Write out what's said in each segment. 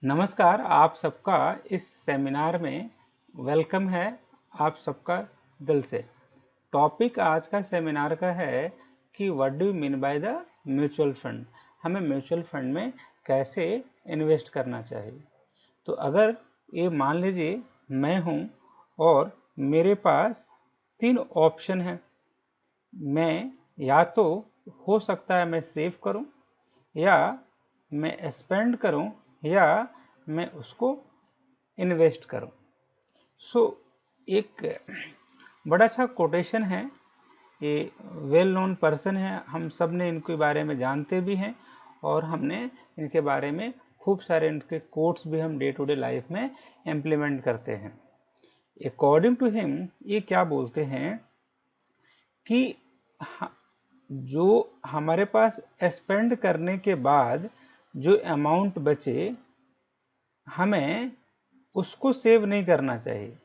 नमस्कार, आप सबका इस सेमिनार में वेलकम है। आप सबका दिल से। टॉपिक आज का सेमिनार का है कि what do you mean by the mutual fund. हमें म्यूचुअल फंड में कैसे इन्वेस्ट करना चाहिए। तो अगर ये मान लीजिए मैं हूँ और मेरे पास 3 ऑप्शन हैं। मैं या तो हो सकता है मैं सेव करूँ, या मैं स्पेंड करूं, या मैं उसको इन्वेस्ट करूं। एक बड़ा अच्छा कोटेशन है, ये वेल नोन पर्सन है, हम सब ने इनके बारे में जानते भी हैं और हमने इनके बारे में खूब सारे इनके कोट्स भी हम डे टू डे लाइफ में इम्प्लीमेंट करते हैं। अकॉर्डिंग टू हिम ये क्या बोलते हैं कि जो हमारे पास स्पेंड करने के बाद जो अमाउंट बचे, हमें उसको सेव नहीं करना चाहिए।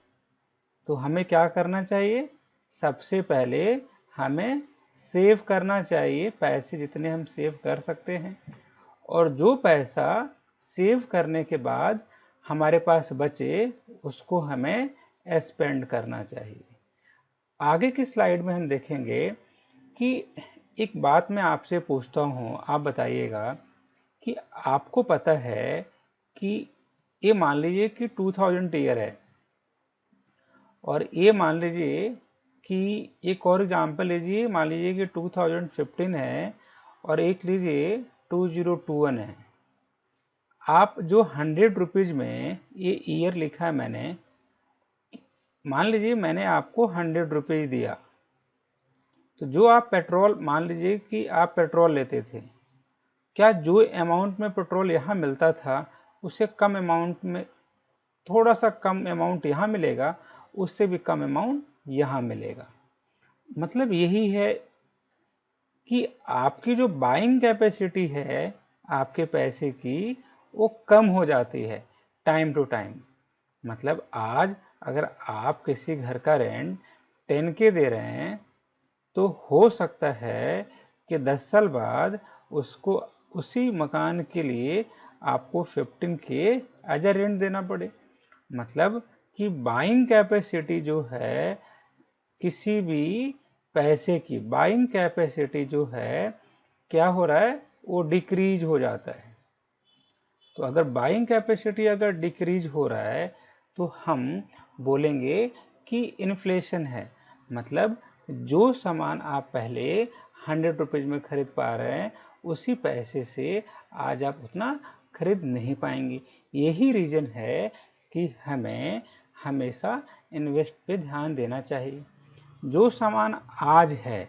तो हमें क्या करना चाहिए? सबसे पहले हमें सेव करना चाहिए, पैसे जितने हम सेव कर सकते हैं। और जो पैसा सेव करने के बाद हमारे पास बचे, उसको हमें स्पेंड करना चाहिए। आगे की स्लाइड में हम देखेंगे कि एक बात मैं आपसे पूछता हूँ, आप बताइएगा कि आपको पता है कि ये मान लीजिए कि 2000 ईयर है, और ये मान लीजिए कि एक और एग्जांपल लीजिए, मान लीजिए कि 2015 है और एक लीजिए 2021 है। आप जो 100 रुपीज़ में ये ईयर लिखा है मैंने, मान लीजिए मैंने आपको 100 रुपीज़ दिया, तो जो आप पेट्रोल, मान लीजिए कि आप पेट्रोल लेते थे, क्या जो अमाउंट में पेट्रोल यहाँ मिलता था उससे कम अमाउंट में, थोड़ा सा कम अमाउंट यहाँ मिलेगा, उससे भी कम अमाउंट यहाँ मिलेगा। मतलब यही है कि आपकी जो बाइंग कैपेसिटी है आपके पैसे की, वो कम हो जाती है टाइम टू टाइम। मतलब आज अगर आप किसी घर का रेंट 10K दे रहे हैं, तो हो सकता है कि 10 साल बाद उसको उसी मकान के लिए आपको 15K एज अ रेंट देना पड़े। मतलब कि बाइंग कैपेसिटी जो है, किसी भी पैसे की बाइंग कैपेसिटी जो है, क्या हो रहा है, वो डिक्रीज हो जाता है। तो अगर बाइंग कैपेसिटी अगर डिक्रीज हो रहा है तो हम बोलेंगे कि इन्फ्लेशन है। मतलब जो सामान आप पहले 100 रुपीज़ में खरीद पा रहे हैं, उसी पैसे से आज आप उतना खरीद नहीं पाएंगे। यही रीज़न है कि हमें हमेशा इन्वेस्ट पे ध्यान देना चाहिए। जो सामान आज है,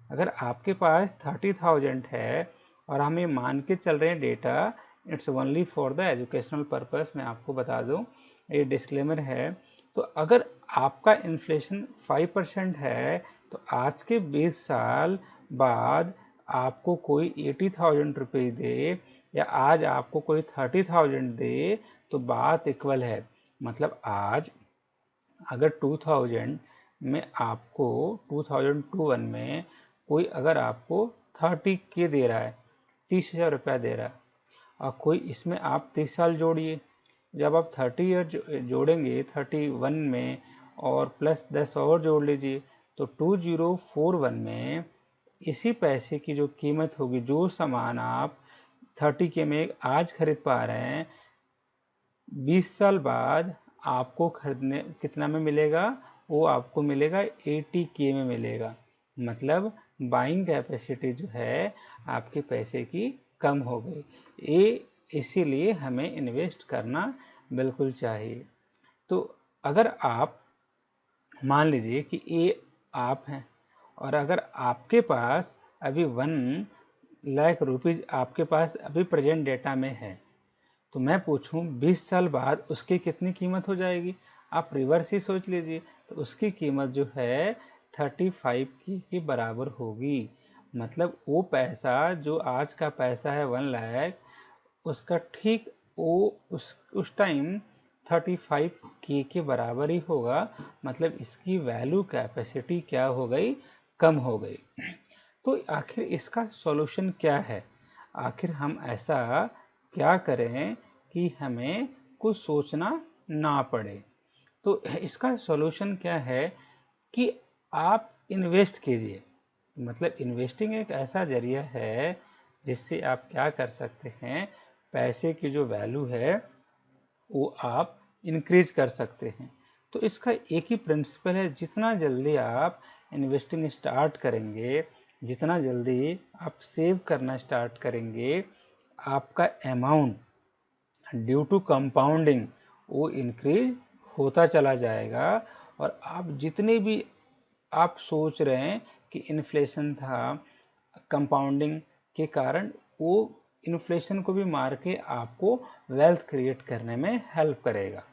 अगर आपके पास 30,000 है और हम ये मान के चल रहे हैं data, it's only for the educational purpose, मैं आपको बता दूं, ये डिस्क्लेमर है। तो अगर आपका इन्फ्लेशन 5% है, तो आज के 20 साल बाद आपको कोई 80,000 रुपीज़ दे, या आज आपको कोई 30,000 दे, तो बात इक्वल है। मतलब आज अगर 2000 में आपको 2021 में कोई अगर आपको 30K दे रहा है, 30,000 रुपया दे रहा है, और कोई इसमें आप 30 साल जोड़िए, जब आप 30 ईयर जोड़ेंगे 31 में, और प्लस 10 और जोड़ लीजिए, तो 2041 में इसी पैसे की जो कीमत होगी, जो सामान आप 30K में आज खरीद पा रहे हैं, 20 साल बाद आपको खरीदने कितना में मिलेगा? वो आपको मिलेगा 80K में मिलेगा। मतलब बाइंग कैपेसिटी जो है आपके पैसे की कम हो गई। ये इसीलिए हमें इन्वेस्ट करना बिल्कुल चाहिए। तो अगर आप मान लीजिए कि ये आप हैं, और अगर आपके पास अभी 1 लाख रुपीज़ आपके पास अभी प्रेजेंट डेटा में है, तो मैं पूछूं 20 साल बाद उसकी कितनी कीमत हो जाएगी? आप रिवर्स ही सोच लीजिए, तो उसकी कीमत जो है 35 की बराबर होगी। मतलब वो पैसा जो आज का पैसा है 1 लाख, उसका ठीक वो उस टाइम 35K के बराबर ही होगा। मतलब इसकी वैल्यू कैपेसिटी क्या हो गई? कम हो गई। तो आखिर इसका सॉल्यूशन क्या है? आखिर हम ऐसा क्या करें कि हमें कुछ सोचना ना पड़े। तो इसका सॉल्यूशन क्या है कि आप इन्वेस्ट कीजिए। मतलब इन्वेस्टिंग एक ऐसा जरिया है जिससे आप क्या कर सकते हैं, पैसे की जो वैल्यू है वो आप इंक्रीज कर सकते हैं। तो इसका एक ही प्रिंसिपल है, जितना जल्दी आप इन्वेस्टिंग स्टार्ट करेंगे, जितना जल्दी आप सेव करना स्टार्ट करेंगे, आपका अमाउंट ड्यू टू कंपाउंडिंग वो इंक्रीज होता चला जाएगा। और आप जितने भी आप सोच रहे हैं कि इन्फ्लेशन था, कंपाउंडिंग के कारण वो इन्फ्लेशन को भी मार के आपको वेल्थ क्रिएट करने में हेल्प करेगा।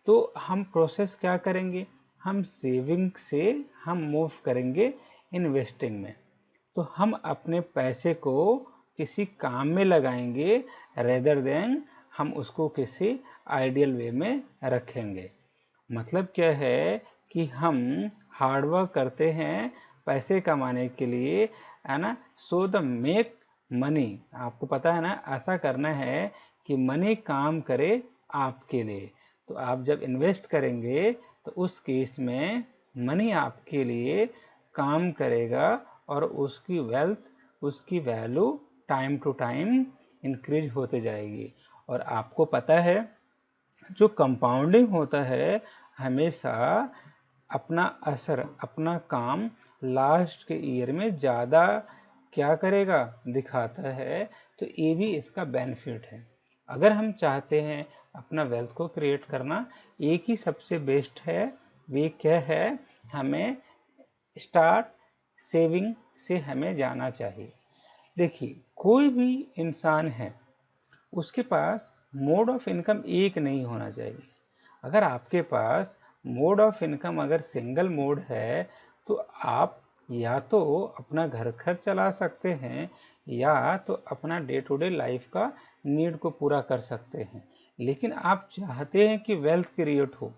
तो हम प्रोसेस क्या करेंगे, हम सेविंग से हम मूव करेंगे इन्वेस्टिंग में। तो हम अपने पैसे को किसी काम में लगाएंगे रेदर देन हम उसको किसी आइडियल वे में रखेंगे। मतलब क्या है कि हम हार्डवर्क करते हैं पैसे कमाने के लिए, है ना। सो द मेक मनी, आपको पता है ना, ऐसा करना है कि मनी काम करे आपके लिए। तो आप जब इन्वेस्ट करेंगे तो उस केस में मनी आपके लिए काम करेगा और उसकी वेल्थ, उसकी value time to time increase होते जाएगी। और आपको पता है जो कंपाउंडिंग होता है हमेशा अपना असर, अपना काम लास्ट के ईयर में ज़्यादा क्या करेगा, दिखाता है। तो ये भी इसका बेनिफिट है। अगर हम चाहते हैं अपना वेल्थ को क्रिएट करना, एक ही सबसे बेस्ट है, वे क्या है, हमें स्टार्ट सेविंग से हमें जाना चाहिए। देखिए कोई भी इंसान है उसके पास मोड ऑफ इनकम एक नहीं होना चाहिए। अगर आपके पास मोड ऑफ इनकम अगर सिंगल मोड है तो आप या तो अपना घर खर्च चला सकते हैं या तो अपना डे टू डे लाइफ का नीड को पूरा कर सकते हैं। लेकिन आप चाहते हैं कि वेल्थ क्रिएट हो,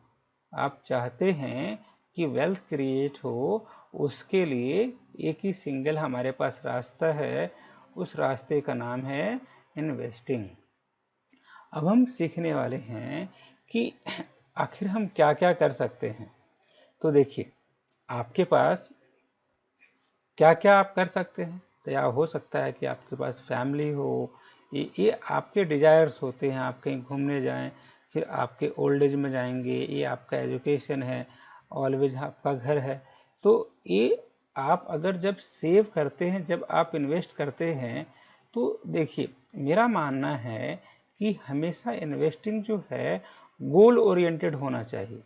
आप चाहते हैं कि वेल्थ क्रिएट हो, उसके लिए एक ही सिंगल हमारे पास रास्ता है, उस रास्ते का नाम है इन्वेस्टिंग। अब हम सीखने वाले हैं कि आखिर हम क्या क्या कर सकते हैं। तो देखिए आपके पास क्या क्या आप कर सकते हैं। तो या हो सकता है कि आपके पास फैमिली हो, ये आपके डिजायर्स होते हैं, आप कहीं घूमने जाएं, फिर आपके ओल्ड एज में जाएंगे, ये आपका एजुकेशन है, ऑलवेज आपका घर है। तो ये आप अगर जब सेव करते हैं, जब आप इन्वेस्ट करते हैं, तो देखिए मेरा मानना है कि हमेशा इन्वेस्टिंग जो है गोल ओरिएंटेड होना चाहिए।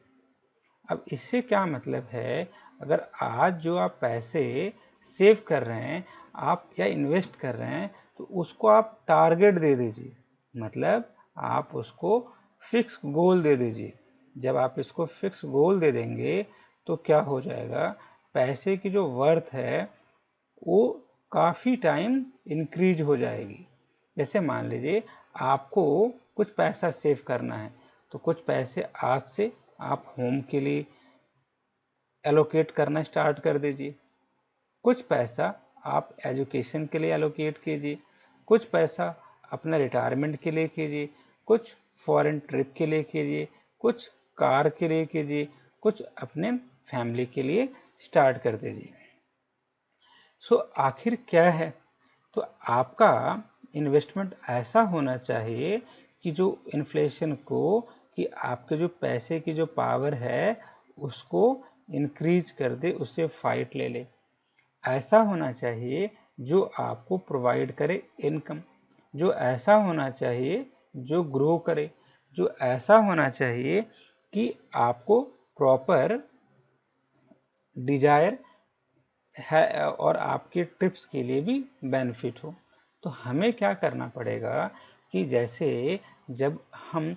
अब इससे क्या मतलब है, अगर आज जो आप पैसे सेव कर रहे हैं आप या इन्वेस्ट कर रहे हैं, तो उसको आप टारगेट दे दीजिए। मतलब आप उसको फिक्स गोल दे दीजिए। जब आप इसको फिक्स गोल दे देंगे तो क्या हो जाएगा, पैसे की जो वर्थ है वो काफ़ी टाइम इंक्रीज हो जाएगी। जैसे मान लीजिए आपको कुछ पैसा सेव करना है, तो कुछ पैसे आज से आप होम के लिए एलोकेट करना स्टार्ट कर दीजिए, कुछ पैसा आप एजुकेशन के लिए एलोकेट कीजिए, कुछ पैसा अपना रिटायरमेंट के लिए कीजिए, कुछ फॉरेन ट्रिप के लिए कीजिए, कुछ कार के लिए कीजिए, कुछ अपने फैमिली के लिए स्टार्ट कर दीजिए। सो आखिर क्या है, तो आपका इन्वेस्टमेंट ऐसा होना चाहिए कि जो इन्फ्लेशन को, कि आपके जो पैसे की जो पावर है उसको इंक्रीज कर दे, उससे फाइट ले ले। ऐसा होना चाहिए जो आपको प्रोवाइड करे इनकम, जो ऐसा होना चाहिए जो ग्रो करे, जो ऐसा होना चाहिए कि आपको प्रॉपर डिजायर है और आपके ट्रिप्स के लिए भी बेनिफिट हो। तो हमें क्या करना पड़ेगा कि जैसे जब हम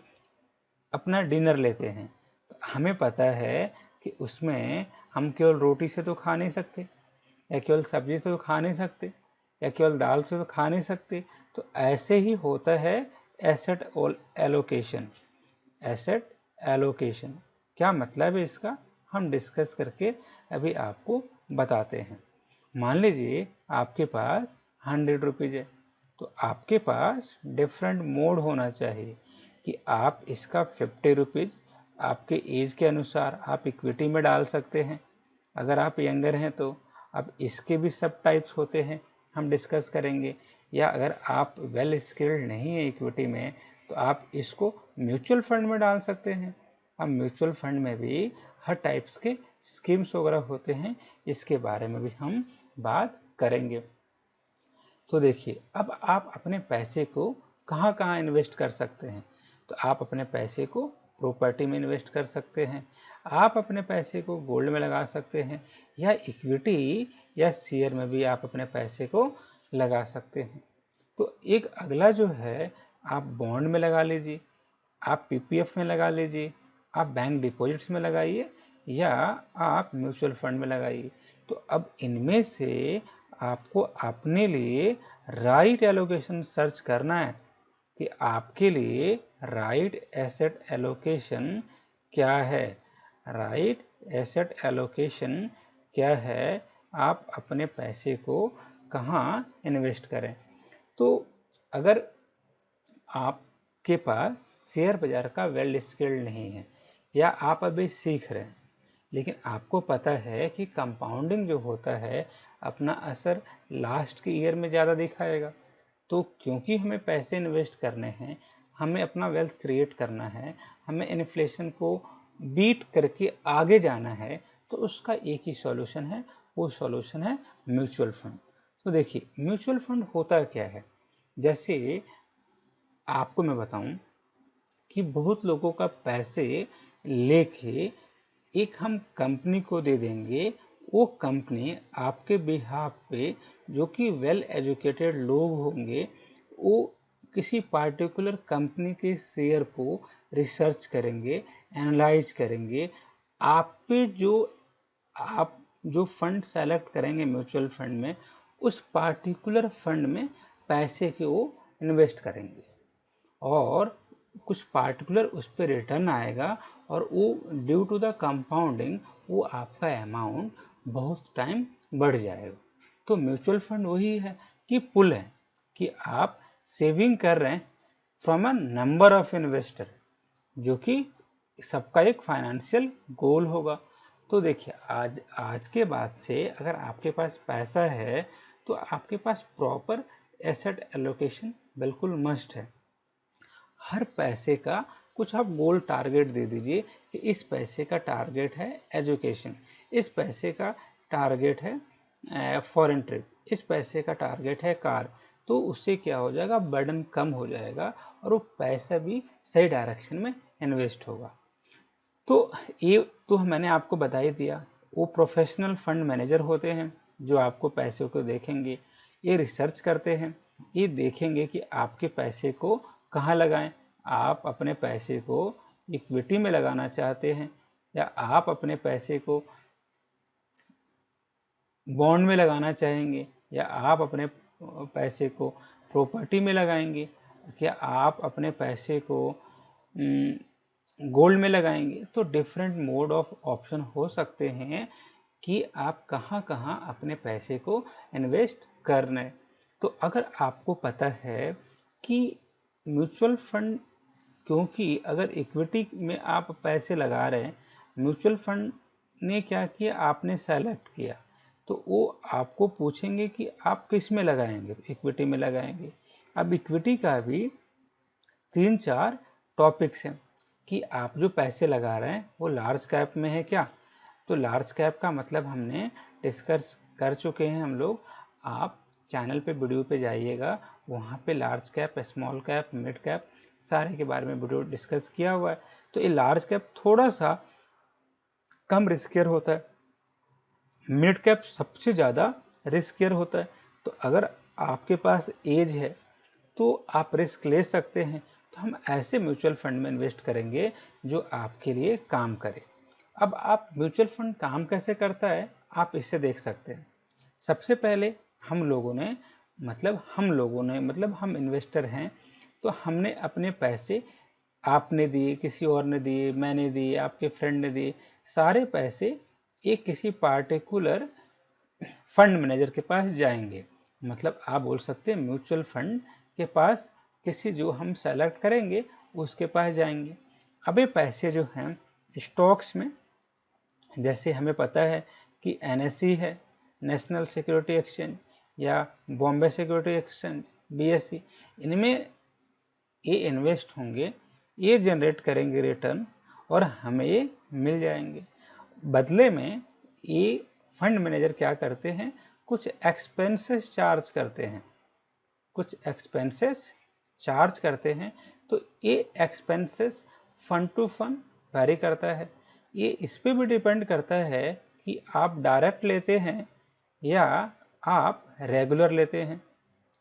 अपना डिनर लेते हैं तो हमें पता है कि उसमें हम केवल रोटी से तो खा नहीं सकते, या केवल सब्जी से तो खा नहीं सकते, या केवल दाल से तो खा नहीं सकते। तो ऐसे ही होता है एसेट एलोकेशन। एसेट एलोकेशन क्या मतलब है इसका, हम डिस्कस करके अभी आपको बताते हैं। मान लीजिए आपके पास 100 रुपीज़ है, तो आपके पास डिफरेंट मोड होना चाहिए। कि आप इसका 50 रुपीज़ आपके एज के अनुसार आप इक्विटी में डाल सकते हैं। अगर आप यंगर हैं तो अब इसके भी सब टाइप्स होते हैं, हम डिस्कस करेंगे। या अगर आप वेल स्किल्ड नहीं है इक्विटी में तो आप इसको म्यूचुअल फंड में डाल सकते हैं। अब म्यूचुअल फंड में भी हर टाइप्स के स्कीम्स वगैरह होते हैं, इसके बारे में भी हम बात करेंगे। तो देखिए, अब आप अपने पैसे को कहाँ कहाँ इन्वेस्ट कर सकते हैं। तो आप अपने पैसे को प्रॉपर्टी में इन्वेस्ट कर सकते हैं, आप अपने पैसे को गोल्ड में लगा सकते हैं, या इक्विटी या शेयर में भी आप अपने पैसे को लगा सकते हैं। तो एक अगला जो है, आप बॉन्ड में लगा लीजिए, आप पीपीएफ में लगा लीजिए, आप बैंक डिपॉजिट्स में लगाइए, या आप म्यूचुअल फंड में लगाइए। तो अब इनमें से आपको अपने लिए राइट एलोकेशन सर्च करना है कि आपके लिए राइट एसेट एलोकेशन क्या है। राइट एसेट एलोकेशन क्या है, आप अपने पैसे को कहाँ इन्वेस्ट करें। तो अगर आपके पास शेयर बाज़ार का वेल स्किल्ड नहीं है, या आप अभी सीख रहे हैं, लेकिन आपको पता है कि कंपाउंडिंग जो होता है अपना असर लास्ट के ईयर में ज़्यादा दिखाएगा, तो क्योंकि हमें पैसे इन्वेस्ट करने हैं, हमें अपना वेल्थ क्रिएट करना है, हमें इन्फ्लेशन को बीट करके आगे जाना है, तो उसका एक ही सॉल्यूशन है, वो सॉल्यूशन है म्यूचुअल फंड। तो देखिए, म्यूचुअल फंड होता क्या है। जैसे आपको मैं बताऊं कि बहुत लोगों का पैसे लेके एक हम कंपनी को दे देंगे, वो कंपनी आपके बिहाफ पे, जो कि वेल एजुकेटेड लोग होंगे, वो किसी पार्टिकुलर कंपनी के शेयर को रिसर्च करेंगे, एनालाइज करेंगे। आप जो फंड सेलेक्ट करेंगे म्यूचुअल फंड में, उस पार्टिकुलर फंड में पैसे के वो इन्वेस्ट करेंगे, और कुछ पार्टिकुलर उस पर रिटर्न आएगा, और वो ड्यू टू द कंपाउंडिंग वो आपका अमाउंट बहुत टाइम बढ़ जाएगा। तो म्यूचुअल फंड वही है कि पुल है कि आप सेविंग कर रहे हैं from a number of investor, जो कि सबका एक फाइनेंशियल गोल होगा। तो देखिए, आज के बाद से अगर आपके पास पैसा है तो आपके पास प्रॉपर एसेट एलोकेशन बिल्कुल मस्ट है। हर पैसे का कुछ आप गोल टारगेट दे दीजिए कि इस पैसे का टारगेट है एजुकेशन, इस पैसे का टारगेट है फॉरेन ट्रिप, इस पैसे का टारगेट है कार। तो उससे क्या हो जाएगा, बर्डन कम हो जाएगा, और वो पैसा भी सही डायरेक्शन में इन्वेस्ट होगा। तो ये तो मैंने आपको बता ही दिया। वो प्रोफेशनल फंड मैनेजर होते हैं जो आपको पैसे को देखेंगे, ये रिसर्च करते हैं, ये देखेंगे कि आपके पैसे को कहाँ लगाएं। आप अपने पैसे को इक्विटी में लगाना चाहते हैं, या आप अपने पैसे को बॉन्ड में लगाना चाहेंगे, या आप अपने पैसे को प्रॉपर्टी में लगाएंगे, क्या आप अपने पैसे को गोल्ड में लगाएंगे। तो डिफरेंट मोड ऑफ ऑप्शन हो सकते हैं कि आप कहाँ कहाँ अपने पैसे को इन्वेस्ट करना है। तो अगर आपको पता है कि म्यूचुअल फंड, क्योंकि अगर इक्विटी में आप पैसे लगा रहे हैं, म्यूचुअल फंड ने क्या किया, आपने सेलेक्ट किया, तो वो आपको पूछेंगे कि आप किस में लगाएंगे, तो इक्विटी में लगाएंगे। अब इक्विटी का भी 3-4 टॉपिक्स हैं कि आप जो पैसे लगा रहे हैं वो लार्ज कैप में है क्या। तो लार्ज कैप का मतलब हमने डिस्कस कर चुके हैं हम लोग। आप चैनल पे वीडियो पे जाइएगा, वहाँ पे large cap, small cap, mid cap सारे के बारे में वीडियो डिस्कस किया हुआ है। तो ये लार्ज कैप थोड़ा सा कम रिस्कियर होता है, मिड कैप सबसे ज़्यादा रिस्कियर होता है। तो अगर आपके पास एज है तो आप रिस्क ले सकते हैं, तो हम ऐसे म्यूचुअल फंड में इन्वेस्ट करेंगे जो आपके लिए काम करे। अब आप म्यूचुअल फंड काम कैसे करता है आप इससे देख सकते हैं। सबसे पहले हम लोगों ने मतलब हम इन्वेस्टर हैं, तो हमने अपने पैसे, आपने दिए, किसी और ने दिए, मैंने दिए, आपके फ्रेंड ने दिए, सारे पैसे एक किसी पार्टिकुलर फंड मैनेजर के पास जाएंगे। मतलब आप बोल सकते हैं म्यूचुअल फंड के पास किसी, जो हम सेलेक्ट करेंगे उसके पास जाएंगे। अब ये पैसे जो हैं स्टॉक्स में, जैसे हमें पता है कि एनएसई है, नेशनल सिक्योरिटी एक्सचेंज, या बॉम्बे सिक्योरिटी एक्सचेंज बीएसई, इनमें ये इन्वेस्ट होंगे, ये जनरेट करेंगे रिटर्न और हमें ये मिल जाएंगे। बदले में ये फंड मैनेजर क्या करते हैं, कुछ एक्सपेंसेस चार्ज करते हैं, कुछ एक्सपेंसेस चार्ज करते हैं। तो ये expenses fund to fund vary करता है। ये इस पे भी डिपेंड करता है कि आप डायरेक्ट लेते हैं या आप रेगुलर लेते हैं।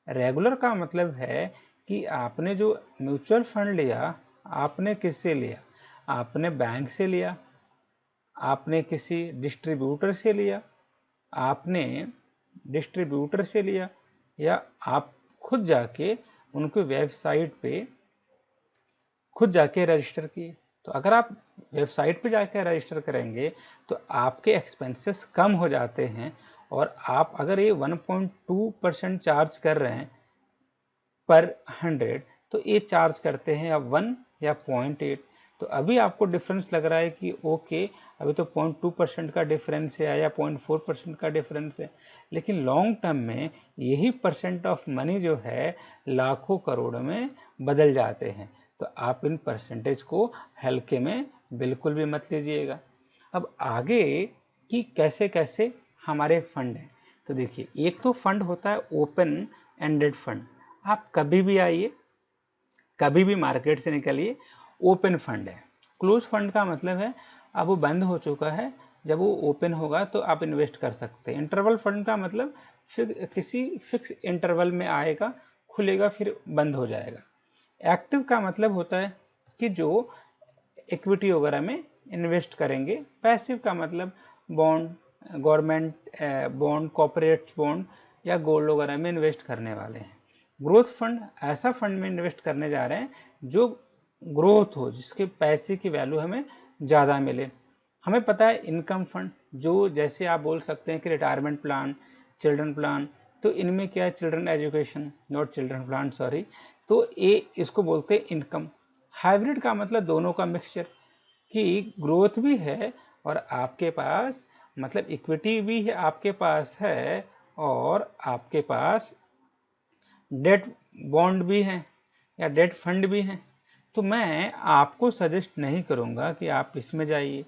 रेगुलर का मतलब है कि आपने जो म्यूचुअल फंड लिया, आपने किससे लिया, आपने बैंक से लिया, आपने किसी डिस्ट्रीब्यूटर से लिया, आपने डिस्ट्रीब्यूटर से लिया, या आप खुद जाके उनके वेबसाइट पे खुद जाके रजिस्टर किए। तो अगर आप वेबसाइट पे जाके रजिस्टर करेंगे तो आपके एक्सपेंसेस कम हो जाते हैं, और आप अगर ये 1.2% चार्ज कर रहे हैं पर 100, तो ये चार्ज करते हैं या 1 या 0.8। तो अभी आपको डिफरेंस लग रहा है कि ओके, अभी तो 0.2% का डिफरेंस है या 0.4% का डिफरेंस है, लेकिन लॉन्ग टर्म में यही परसेंट ऑफ मनी जो है लाखों करोड़ में बदल जाते हैं। तो आप इन परसेंटेज को हल्के में बिल्कुल भी मत लीजिएगा। अब आगे कि कैसे कैसे हमारे फंड हैं, तो देखिए, एक तो फंड होता है ओपन एंडेड फंड। आप कभी भी आइए, कभी भी मार्केट से निकलिए, ओपन फंड है। क्लोज फंड का मतलब है अब वो बंद हो चुका है, जब वो ओपन होगा तो आप इन्वेस्ट कर सकते हैं। इंटरवल फंड का मतलब किसी फिक्स इंटरवल में आएगा, खुलेगा, फिर बंद हो जाएगा। एक्टिव का मतलब होता है कि जो इक्विटी वगैरह में इन्वेस्ट करेंगे। पैसिव का मतलब bond, government bond, corporate bond या गोल्ड वगैरह में इन्वेस्ट करने वाले हैं। ग्रोथ फंड ऐसा फंड में इन्वेस्ट करने जा रहे हैं जो ग्रोथ हो, जिसके पैसे की वैल्यू हमें ज़्यादा मिले। हमें पता है इनकम फंड, जो जैसे आप बोल सकते हैं कि रिटायरमेंट प्लान, चिल्ड्रन प्लान, तो इनमें क्या है, children education, not children plan, sorry, तो ये इसको बोलते हैं इनकम। हाइब्रिड का मतलब दोनों का मिक्सचर, कि ग्रोथ भी है और आपके पास मतलब इक्विटी भी है आपके पास है, और आपके पास डेट बॉन्ड भी है या डेट फंड भी है। तो मैं आपको सजेस्ट नहीं करूंगा कि आप इसमें जाइए,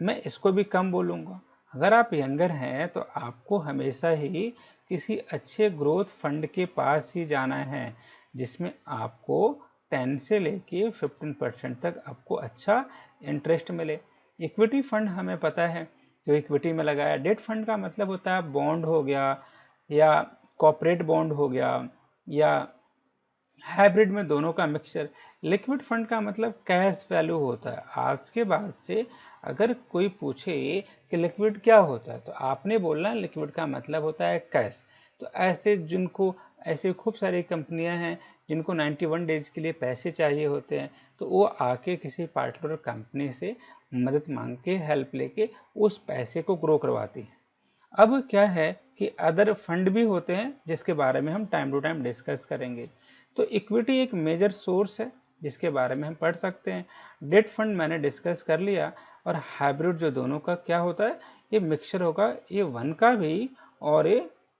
मैं इसको भी कम बोलूँगा। अगर आप यंगर हैं तो आपको हमेशा ही किसी अच्छे ग्रोथ फंड के पास ही जाना है, जिसमें आपको 10 से लेके 15% तक आपको अच्छा इंटरेस्ट मिले। इक्विटी फंड हमें पता है जो इक्विटी में लगाया। डेट फंड का मतलब होता है बॉन्ड हो गया, या कॉर्पोरेट बॉन्ड हो गया, या हाइब्रिड में दोनों का मिक्सचर। लिक्विड फंड का मतलब कैश वैल्यू होता है। आज के बाद से अगर कोई पूछे कि लिक्विड क्या होता है, तो आपने बोलना लिक्विड का मतलब होता है कैश। तो ऐसे खूब सारी कंपनियां हैं जिनको 91 डेज के लिए पैसे चाहिए होते हैं, तो वो आके किसी पार्टिकुलर कंपनी से मदद मांग के, हेल्प लेके उस पैसे को ग्रो करवाती हैं। अब क्या है कि अदर फंड भी होते हैं जिसके बारे में हम टाइम टू टाइम डिस्कस करेंगे। तो इक्विटी एक मेजर सोर्स है जिसके बारे में हम पढ़ सकते हैं। डेट फंड मैंने डिस्कस कर लिया, और हाइब्रिड जो दोनों का क्या होता है, ये मिक्सचर होगा, ये 1 का भी और ये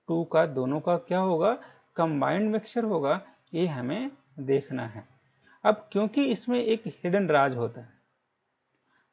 2 का, दोनों का क्या होगा, कंबाइंड मिक्सचर होगा। ये हमें देखना है। अब क्योंकि इसमें एक हिडन राज होता है,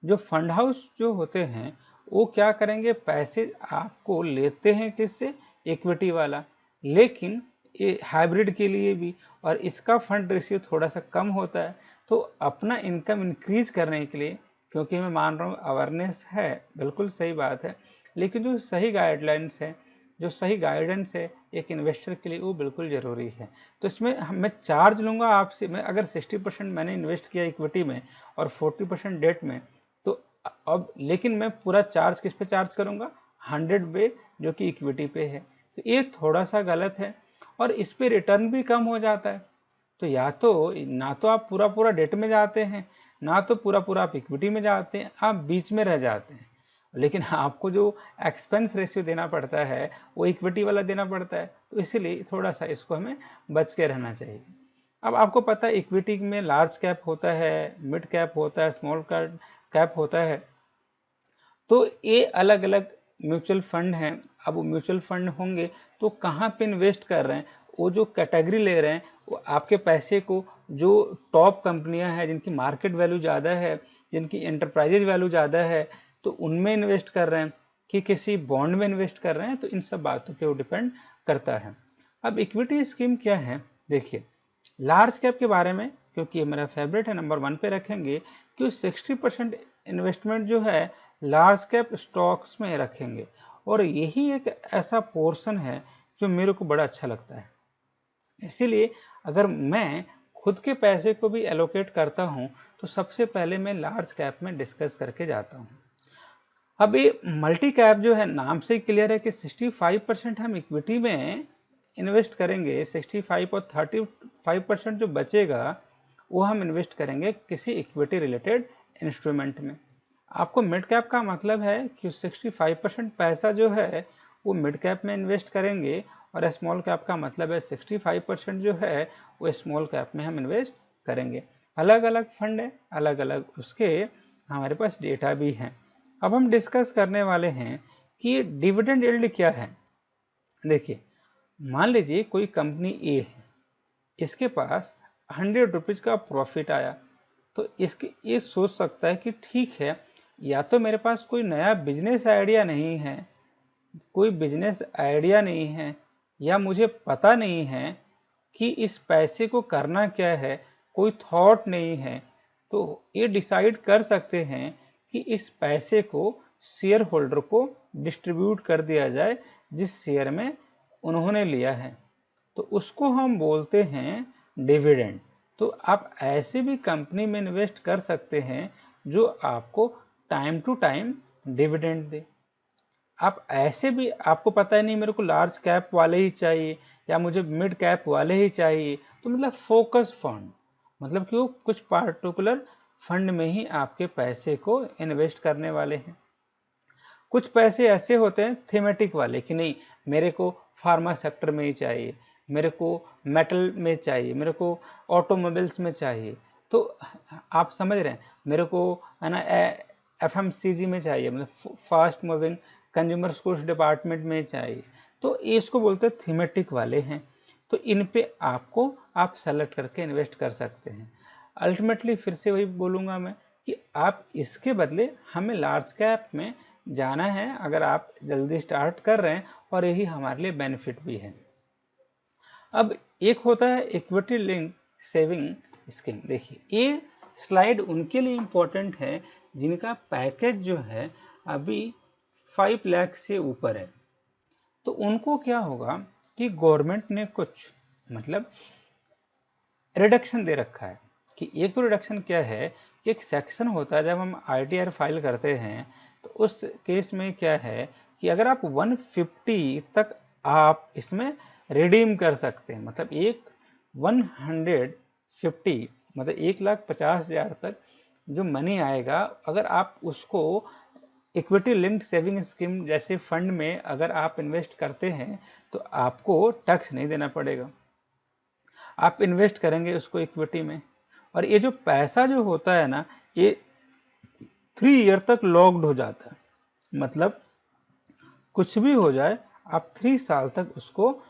जो फंड हाउस जो होते हैं वो क्या करेंगे, पैसे आपको लेते हैं किससे, इक्विटी वाला, लेकिन ये हाइब्रिड के लिए भी, और इसका फंड रेशियो थोड़ा सा कम होता है। तो अपना इनकम इंक्रीज करने के लिए, क्योंकि मैं मान रहा हूँ अवेयरनेस है, बिल्कुल सही बात है, लेकिन जो सही गाइडलाइंस है, जो सही गाइडेंस है एक इन्वेस्टर के लिए, वो बिल्कुल ज़रूरी है। तो इसमें मैं चार्ज लूँगा आपसे। मैं अगर 60% मैंने इन्वेस्ट किया इक्विटी में और 40% डेट में, तो अब लेकिन मैं पूरा चार्ज किस पे चार्ज करूँगा, 100 पे, जो कि इक्विटी पे है। तो ये थोड़ा सा गलत है, और इस पे रिटर्न भी कम हो जाता है। तो या तो ना तो आप पूरा पूरा डेट में जाते हैं, ना तो पूरा पूरा आप इक्विटी में जाते हैं, आप बीच में रह जाते हैं। लेकिन आपको जो एक्सपेंस रेशियो देना पड़ता है वो इक्विटी वाला देना पड़ता है। तो इसीलिए थोड़ा सा इसको हमें बच के रहना चाहिए। अब आपको पता है इक्विटी में लार्ज कैप होता है, मिड कैप होता है, स्मॉल कैप होता है। तो ये अलग अलग म्यूचुअल फंड हैं। अब वो म्यूचुअल फंड होंगे तो कहाँ पे इन्वेस्ट कर रहे हैं, वो जो कैटेगरी ले रहे हैं वो आपके पैसे को जो टॉप कंपनियां हैं जिनकी मार्केट वैल्यू ज़्यादा है, जिनकी एंटरप्राइजेज वैल्यू ज़्यादा है, तो उनमें इन्वेस्ट कर रहे हैं कि किसी बॉन्ड में इन्वेस्ट कर रहे हैं, तो इन सब बातों पे वो डिपेंड करता है। अब इक्विटी स्कीम क्या है, देखिए लार्ज कैप के बारे में, क्योंकि ये मेरा फेवरेट है, नंबर 1 पे रखेंगे कि 60% इन्वेस्टमेंट जो है लार्ज कैप स्टॉक्स में रखेंगे। और यही एक ऐसा पोर्शन है जो मेरे को बड़ा अच्छा लगता है। इसीलिए अगर मैं खुद के पैसे को भी एलोकेट करता हूं तो सबसे पहले मैं लार्ज कैप में डिस्कस करके जाता हूं। अब ये मल्टी कैप जो है नाम से ही क्लियर है कि 65% हम इक्विटी में इन्वेस्ट करेंगे, 65 और 35% जो बचेगा वो हम इन्वेस्ट करेंगे किसी इक्विटी रिलेटेड इंस्ट्रूमेंट में। आपको मिड कैप का मतलब है कि 65% पैसा जो है वो मिड कैप में इन्वेस्ट करेंगे, और स्मॉल कैप का मतलब है 65% जो है वो स्मॉल कैप में हम इन्वेस्ट करेंगे। अलग अलग फंड है, अलग अलग उसके हमारे पास डेटा भी हैं। अब हम डिस्कस करने वाले हैं कि डिविडेंड यील्ड क्या है। देखिए मान लीजिए कोई कंपनी ए है, इसके पास 100 रुपीज़ का प्रॉफिट आया, तो इसके ये सोच सकता है कि ठीक है, या तो मेरे पास कोई नया बिजनेस आइडिया नहीं है, या मुझे पता नहीं है कि इस पैसे को करना क्या है, कोई थॉट नहीं है, तो ये डिसाइड कर सकते हैं कि इस पैसे को शेयर होल्डर को डिस्ट्रीब्यूट कर दिया जाए जिस शेयर में उन्होंने लिया है, तो उसको हम बोलते हैं डिविडेंड। तो आप ऐसे भी कंपनी में इन्वेस्ट कर सकते हैं जो आपको टाइम टू टाइम डिविडेंड दे। आप ऐसे भी, आपको पता है नहीं मेरे को लार्ज कैप वाले ही चाहिए या मुझे मिड कैप वाले ही चाहिए, तो मतलब फोकस फंड, मतलब कि वो कुछ पार्टिकुलर फंड में ही आपके पैसे को इन्वेस्ट करने वाले हैं। कुछ पैसे ऐसे होते हैं थीमेटिक वाले कि नहीं मेरे को फार्मा सेक्टर में ही चाहिए, मेरे को मेटल में चाहिए, मेरे को ऑटोमोबाइल्स में चाहिए, तो आप समझ रहे हैं, मेरे को है ना FMCG में चाहिए, मतलब fast moving consumers goods department में चाहिए, तो ये इसको बोलते हैं थीमेटिक वाले हैं। तो इन पे आपको आप सेलेक्ट करके इन्वेस्ट कर सकते हैं। अल्टीमेटली फिर से वही बोलूँगा मैं कि आप इसके बदले हमें लार्ज कैप में जाना है अगर आप जल्दी स्टार्ट कर रहे हैं, और यही हमारे लिए बेनिफिट भी है। अब एक होता है इक्विटी लिंक सेविंग स्कीम। देखिए ये स्लाइड उनके लिए इम्पोर्टेंट है जिनका पैकेज जो है अभी 5 लाख से ऊपर है। तो उनको क्या होगा कि गवर्नमेंट ने कुछ मतलब रिडक्शन दे रखा है। कि एक तो रिडक्शन क्या है कि एक सेक्शन होता है जब हम ITR फाइल करते हैं, तो उस केस में क्या है कि अगर आप 150 तक आप इसमें रिडीम कर सकते हैं, मतलब 150 मतलब 1,50,000 तक जो मनी आएगा, अगर आप उसको इक्विटी लिंक्ड सेविंग स्कीम जैसे फंड में अगर आप इन्वेस्ट करते हैं तो आपको टैक्स नहीं देना पड़ेगा। आप इन्वेस्ट करेंगे उसको इक्विटी में, और ये जो पैसा जो होता है ना, ये 3 ईयर तक लॉक्ड हो जाता है, मतलब कुछ भी हो जाए आप 3 साल तक उसको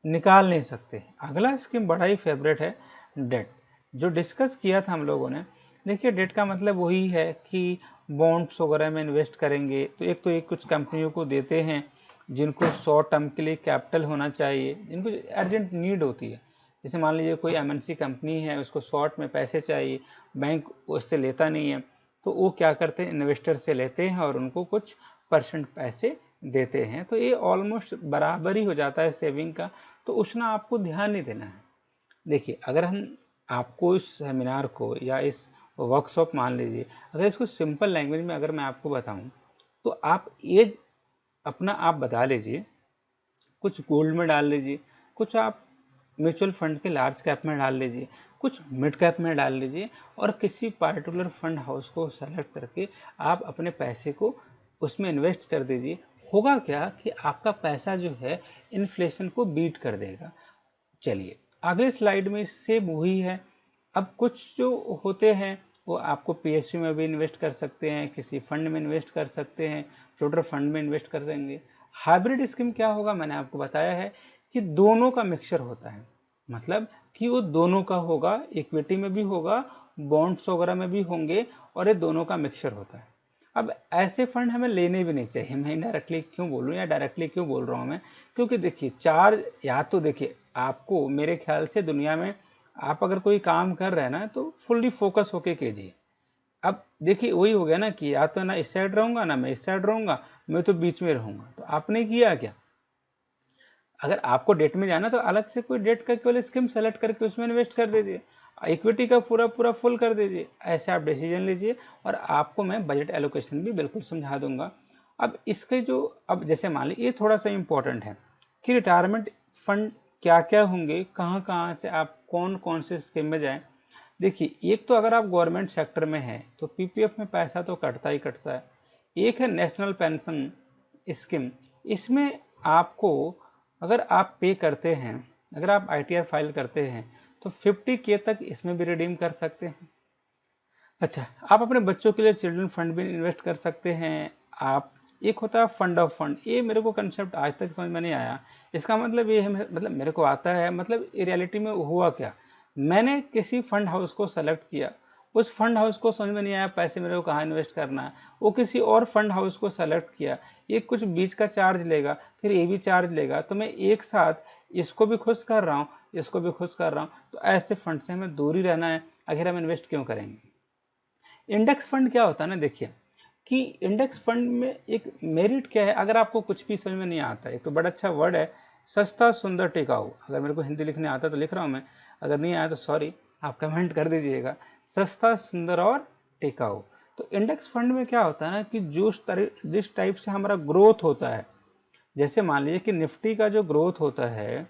निकाल नहीं सकते। अगला स्कीम बड़ा ही फेवरेट है, डेट, जो डिस्कस किया था हम लोगों ने। देखिए डेट का मतलब वही है कि बॉन्ड्स वगैरह में इन्वेस्ट करेंगे, तो एक कुछ कंपनियों को देते हैं जिनको शॉर्ट टर्म के लिए कैपिटल होना चाहिए, जिनको अर्जेंट नीड होती है। जैसे मान लीजिए कोई MNC कंपनी है, उसको शॉर्ट में पैसे चाहिए, बैंक उससे लेता नहीं है, तो वो क्या करते हैं इन्वेस्टर से लेते हैं और उनको कुछ परसेंट पैसे देते हैं। तो ये ऑलमोस्ट बराबर ही हो जाता है सेविंग का, तो उसमें आपको ध्यान नहीं देना है। देखिए अगर हम आपको इस सेमिनार को या इस वर्कशॉप मान लीजिए, अगर इसको सिंपल लैंग्वेज में अगर मैं आपको बताऊं, तो आप एज अपना आप बता लीजिए, कुछ गोल्ड में डाल लीजिए, कुछ आप म्यूचुअल फंड के लार्ज कैप में डाल लीजिए, कुछ मिड कैप में डाल लीजिए, और किसी पार्टिकुलर फंड हाउस को सेलेक्ट करके आप अपने पैसे को उसमें इन्वेस्ट कर दीजिए। होगा क्या कि आपका पैसा जो है इन्फ्लेशन को बीट कर देगा। चलिए अगले स्लाइड में सेम वही है। अब कुछ जो होते हैं वो आपको पीएसयू में भी इन्वेस्ट कर सकते हैं, किसी फंड में इन्वेस्ट कर सकते हैं, फ्लोटर फंड में इन्वेस्ट कर सकेंगे। हाइब्रिड स्कीम क्या होगा, मैंने आपको बताया है कि दोनों का मिक्सचर होता है, मतलब कि वो दोनों का होगा, इक्विटी में भी होगा, बॉन्ड्स वगैरह में भी होंगे, और ये दोनों का मिक्सचर होता है। अब ऐसे फंड हमें लेने भी नहीं चाहिए। मैं इनडायरेक्टली क्यों बोलूँ या डायरेक्टली क्यों बोल रहा हूँ मैं, क्योंकि देखिए चार्ज, या तो देखिए आपको मेरे ख्याल से दुनिया में आप अगर कोई काम कर रहे हैं ना तो फुल्ली फोकस होके कीजिए। अब देखिए वही हो गया ना कि या तो ना इस साइड रहूँगा ना मैं इस साइड रहूँगा, मैं तो बीच में रहूँगा। तो आपने किया क्या, अगर आपको डेट में जाना तो अलग से कोई डेट का केवल स्कीम सेलेक्ट करके उसमें इन्वेस्ट कर दीजिए, इक्विटी का पूरा पूरा फुल कर दीजिए। ऐसे आप डिसीजन लीजिए और आपको मैं बजट एलोकेशन भी बिल्कुल समझा दूंगा। अब इसके जो, अब जैसे मान लीजिए ये थोड़ा सा इम्पोर्टेंट है कि रिटायरमेंट फंड क्या क्या होंगे, कहाँ कहाँ से आप कौन कौन से स्कीम में जाएं। देखिए एक तो अगर आप गवर्नमेंट सेक्टर में हैं तो पीपीएफ में पैसा तो कटता ही कटता है। एक है नेशनल पेंशन स्कीम, इसमें आपको अगर आप पे करते हैं, अगर आप आईटीआर फाइल करते हैं तो 50K तक इसमें भी रिडीम कर सकते हैं। अच्छा, आप अपने बच्चों के लिए चिल्ड्रन फंड भी इन्वेस्ट कर सकते हैं। आप, एक होता है फंड ऑफ फंड, ये मेरे को कंसेप्ट आज तक समझ में नहीं आया। इसका मतलब ये है, मतलब मेरे को आता है, मतलब रियलिटी में हुआ क्या, मैंने किसी फंड हाउस को सेलेक्ट किया, उस फंड हाउस को समझ में नहीं आया पैसे मेरे को कहाँ इन्वेस्ट करना है, वो किसी और फंड हाउस को सेलेक्ट किया, ये कुछ बीच का चार्ज लेगा, फिर ये भी चार्ज लेगा, तो मैं एक साथ इसको भी खुश कर रहा हूँ, इसको भी खुश कर रहा हूँ। तो ऐसे फंड से हमें दूर ही रहना है, आखिर हम इन्वेस्ट क्यों करेंगे। इंडेक्स फंड क्या होता है ना, देखिए कि इंडेक्स फंड में एक मेरिट क्या है, अगर आपको कुछ भी समझ में नहीं आता है, तो बड़ा अच्छा वर्ड है, सस्ता सुंदर टिकाऊ। अगर मेरे को हिंदी लिखने आता तो लिख रहा हूँ मैं, अगर नहीं आया तो सॉरी, आप कमेंट कर दीजिएगा। सस्ता सुंदर और टिकाऊ। तो इंडेक्स फंड में क्या होता है ना कि जिस टाइप से हमारा ग्रोथ होता है, जैसे मान लीजिए कि निफ्टी का जो ग्रोथ होता है,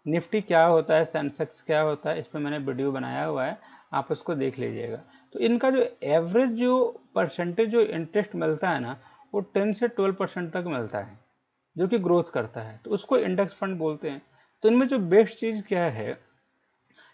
निफ्टी क्या होता है, सेंसेक्स क्या होता है, इस पर मैंने वीडियो बनाया हुआ है, आप उसको देख लीजिएगा। तो इनका जो एवरेज जो परसेंटेज जो इंटरेस्ट मिलता है ना, वो 10 से 12% तक मिलता है, जो कि ग्रोथ करता है, तो उसको इंडेक्स फंड बोलते हैं। तो इनमें जो बेस्ट चीज़ क्या है,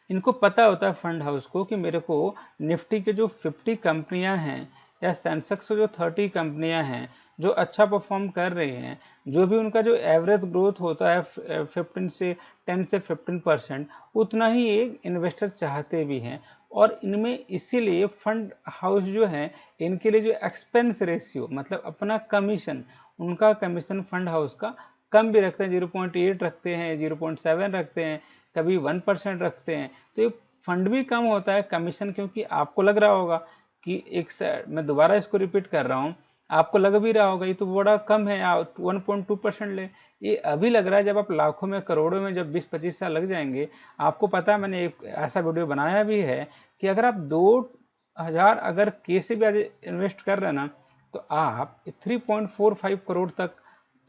इनको पता होता है फंड हाउस को कि मेरे को निफ्टी के जो 50 कंपनियां हैं या सेंसेक्स जो 30 कंपनियां हैं जो अच्छा परफॉर्म कर रही हैं, जो भी उनका जो एवरेज ग्रोथ होता है 10 से 15%, उतना ही एक इन्वेस्टर चाहते भी हैं। और इनमें इसीलिए फंड हाउस जो है, इनके लिए जो एक्सपेंस रेशियो, मतलब अपना कमीशन, उनका कमीशन फंड हाउस का कम भी रखते हैं, 0.8 रखते हैं, 0.7 रखते हैं, कभी 1% रखते हैं। तो ये फंड भी कम होता है कमीशन, क्योंकि आपको लग रहा होगा कि मैं दोबारा इसको रिपीट कर रहा हूँ, आपको लग भी रहा होगा ये तो बड़ा कम है, 1.2% ले। ये अभी लग रहा है, जब आप लाखों में करोड़ों में जब 20-25 साल लग जाएंगे, आपको पता है, मैंने एक ऐसा वीडियो बनाया भी है कि अगर आप 2000 अगर के से भी आज इन्वेस्ट कर रहे हैं ना, तो आप 3.45 करोड़ तक,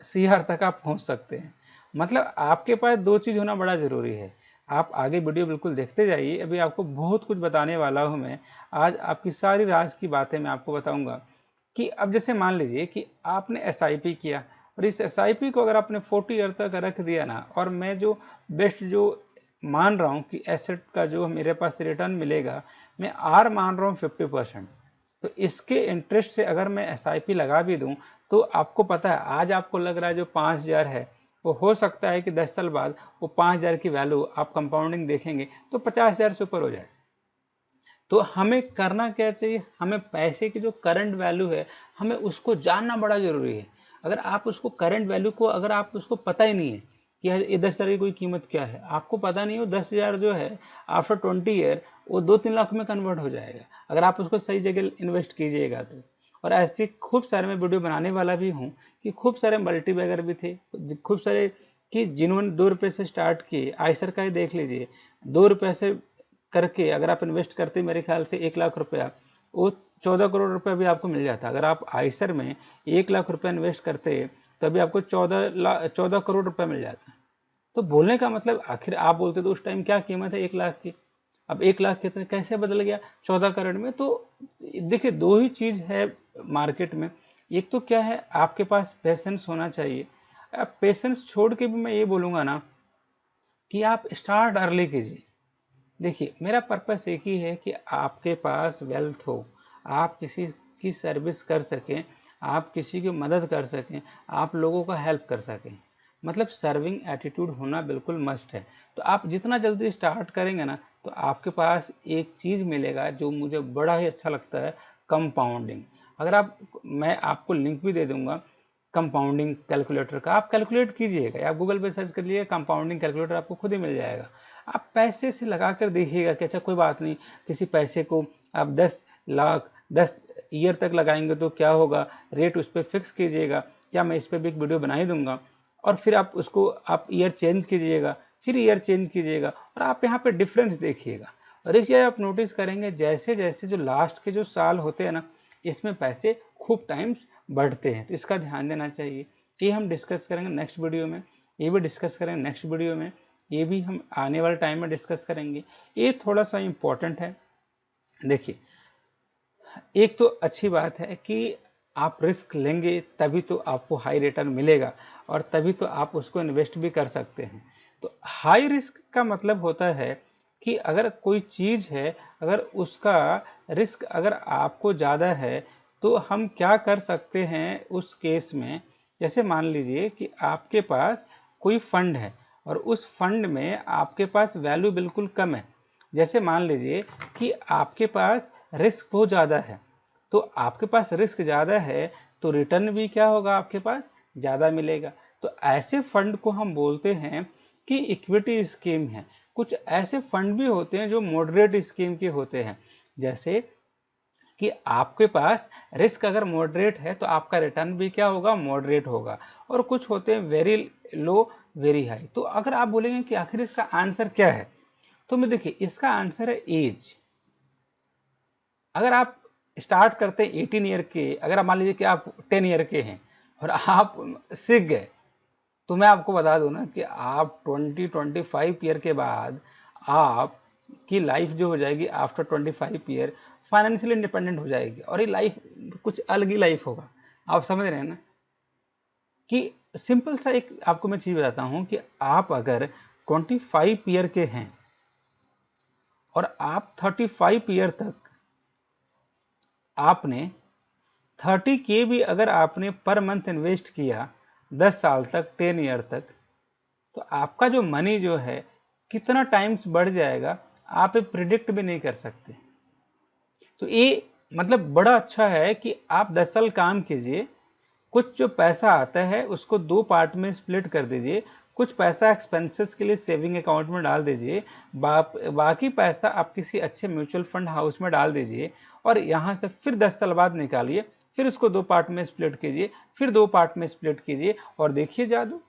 CR तक आप पहुंच सकते हैं। मतलब आपके पास दो चीज़ होना बड़ा ज़रूरी है। आप आगे वीडियो बिल्कुल देखते जाइए, अभी आपको बहुत कुछ बताने वाला हूँ मैं। आज आपकी सारी राज की बातें मैं आपको बताऊंगा कि अब जैसे मान लीजिए कि आपने SIP किया, और इस SIP को अगर आपने 40 ईयर तक रख दिया ना, और मैं जो बेस्ट जो मान रहा हूँ कि एसेट का जो मेरे पास रिटर्न मिलेगा, मैं आर मान रहा हूँ 50%। तो इसके इंटरेस्ट से अगर मैं SIP लगा भी दूँ, तो आपको पता है आज आपको लग रहा है जो 5000 है, वो हो सकता है कि 10 साल बाद वो 5000 की वैल्यू आप कंपाउंडिंग देखेंगे तो 50,000 से ऊपर हो जाए। तो हमें करना क्या चाहिए, हमें पैसे की जो करंट वैल्यू है, हमें उसको जानना बड़ा ज़रूरी है। अगर आप उसको करंट वैल्यू को, अगर आप उसको पता ही नहीं है कि ये 10,000 की कोई कीमत क्या है, आपको पता नहीं हो 10,000 जो है आफ्टर 20 ईयर वो 2-3 लाख में कन्वर्ट हो जाएगा, अगर आप उसको सही जगह इन्वेस्ट कीजिएगा तो। और ऐसे खूब सारे मैं वीडियो बनाने वाला भी हूँ कि खूब सारे मल्टीबैगर भी थे, खूब सारे कि जिन्होंने 2 रुपये से स्टार्ट किए। आइसर का ही देख लीजिए, 2 रुपये से करके अगर आप इन्वेस्ट करते, मेरे ख्याल से 1 लाख रुपया, वो 14 करोड़ रुपया भी आपको मिल जाता। अगर आप आइसर में 1 लाख रुपया इन्वेस्ट करते तो अभी आपको 14 करोड़ रुपया मिल जाता। तो बोलने का मतलब, आखिर आप बोलते तो उस टाइम क्या कीमत है 1 लाख की, अब 1 लाख कितने कैसे बदल गया 14 करोड़ में। तो देखिए दो ही चीज़ है मार्केट में, एक तो क्या है आपके पास पेशेंस होना चाहिए। अब पेशेंस छोड़ के भी मैं ये बोलूँगा ना कि आप स्टार्ट अर्ली कीजिए। देखिए, मेरा पर्पस एक ही है कि आपके पास वेल्थ हो, आप किसी की सर्विस कर सकें, आप किसी की मदद कर सकें, आप लोगों का हेल्प कर सकें। मतलब सर्विंग एटीट्यूड होना बिल्कुल मस्ट है। तो आप जितना जल्दी स्टार्ट करेंगे ना, तो आपके पास एक चीज़ मिलेगा जो मुझे बड़ा ही अच्छा लगता है, कंपाउंडिंग। अगर आप, मैं आपको लिंक भी दे दूंगा कंपाउंडिंग कैलकुलेटर का, आप कैलकुलेट कीजिएगा, आप गूगल पे सर्च कर लिए कंपाउंडिंग कैलकुलेटर, आपको खुद ही मिल जाएगा। आप पैसे से लगा कर देखिएगा कि अच्छा कोई बात नहीं, किसी पैसे को आप 10 लाख 10 ईयर तक लगाएंगे तो क्या होगा, रेट उस पर फिक्स कीजिएगा। क्या मैं इस पर भी एक वीडियो बना ही दूंगा। और फिर आप उसको आप ईयर चेंज कीजिएगा, फिर ईयर चेंज कीजिएगा, और आप यहाँ पे डिफरेंस देखिएगा। और एक चीज़ आप नोटिस करेंगे, जैसे जैसे जो लास्ट के जो साल होते हैं ना, इसमें पैसे खूब टाइम्स बढ़ते हैं। तो इसका ध्यान देना चाहिए। ये हम डिस्कस करेंगे नेक्स्ट वीडियो में, ये भी डिस्कस करेंगे नेक्स्ट वीडियो में, ये भी हम आने वाले टाइम में डिस्कस करेंगे। ये थोड़ा सा इम्पोर्टेंट है। देखिए, एक तो अच्छी बात है कि आप रिस्क लेंगे तभी तो आपको हाई रिटर्न मिलेगा, और तभी तो आप उसको इन्वेस्ट भी कर सकते हैं। तो हाई रिस्क का मतलब होता है कि अगर कोई चीज़ है, अगर उसका रिस्क अगर आपको ज़्यादा है, तो हम क्या कर सकते हैं उस केस में। जैसे मान लीजिए कि आपके पास कोई फंड है, और उस फंड में आपके पास वैल्यू बिल्कुल कम है। जैसे मान लीजिए कि आपके पास रिस्क बहुत ज़्यादा है, तो आपके पास रिस्क ज़्यादा है तो रिटर्न भी क्या होगा, आपके पास ज़्यादा मिलेगा। तो ऐसे फंड को हम बोलते हैं कि इक्विटी स्कीम है। कुछ ऐसे फंड भी होते हैं जो मॉडरेट स्कीम के होते हैं। जैसे कि आपके पास रिस्क अगर मॉडरेट है तो आपका रिटर्न भी क्या होगा, मॉडरेट होगा। और कुछ होते हैं वेरी लो वेरी हाई। तो अगर आप बोलेंगे कि आखिर इसका आंसर क्या है, तो मैं देखिए, इसका आंसर है एज। अगर आप स्टार्ट करते हैं 18 ईयर के, अगर आप मान लीजिए कि आप 10 ईयर के हैं और आप सीख गए, तो मैं आपको बता दूं ना कि आप 25 ईयर के बाद आपकी लाइफ जो हो जाएगी आफ्टर 25 ईयर, फाइनेंशियल इंडिपेंडेंट हो जाएगी। और ये लाइफ कुछ अलग ही लाइफ होगा। आप समझ रहे हैं ना कि सिंपल सा एक आपको मैं चीज़ बताता हूँ कि आप अगर 25 ईयर के हैं और आप 35 ईयर तक आपने 30 के भी अगर आपने पर मंथ इन्वेस्ट किया 10 साल तक, 10 ईयर तक, तो आपका जो मनी जो है कितना टाइम्स बढ़ जाएगा, आप ये प्रिडिक्ट भी नहीं कर सकते। तो ये मतलब बड़ा अच्छा है कि आप 10 साल काम कीजिए, कुछ जो पैसा आता है उसको 2 पार्ट में स्प्लिट कर दीजिए, कुछ पैसा एक्सपेंसेस के लिए सेविंग अकाउंट में डाल दीजिए, बाकी पैसा आप किसी अच्छे म्यूचुअल फंड हाउस में डाल दीजिए, और यहाँ से फिर 10 साल बाद निकालिए, फिर उसको 2 पार्ट में स्प्लिट कीजिए, फिर 2 पार्ट में स्प्लिट कीजिए, और देखिए जादू,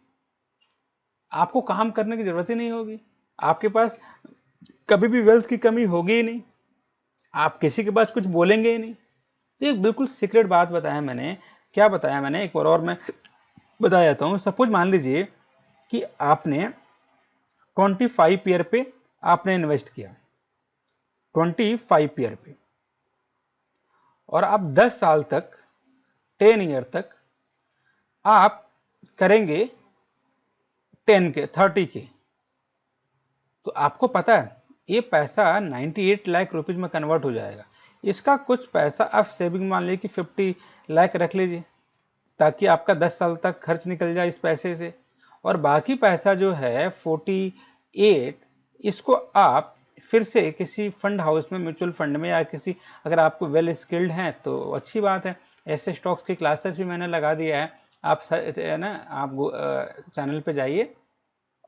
आपको काम करने की जरूरत ही नहीं होगी। आपके पास कभी भी वेल्थ की कमी होगी ही नहीं, आप किसी के पास कुछ बोलेंगे ही नहीं। तो एक बिल्कुल सीक्रेट बात बताया मैंने। क्या बताया मैंने, एक बार और मैं बता जाता हूँ। सपोज मान लीजिए कि आपने 25 ईयर पे आपने इन्वेस्ट किया, 25 ईयर पे, और आप 10 साल तक, 10 ईयर तक आप करेंगे 10 के 30 के। तो आपको पता है ये पैसा 98 लाख रुपीज में कन्वर्ट हो जाएगा। इसका कुछ पैसा आप सेविंग मान लीजिए कि 50 लाख रख लीजिए, ताकि आपका 10 साल तक खर्च निकल जाए इस पैसे से। और बाकी पैसा जो है 48, इसको आप फिर से किसी फंड हाउस में, म्यूचुअल फंड में, या किसी, अगर आपको वेल स्किल्ड हैं तो अच्छी बात है। ऐसे स्टॉक्स की क्लासेस भी मैंने लगा दिया है। आप ना आप चैनल पे जाइए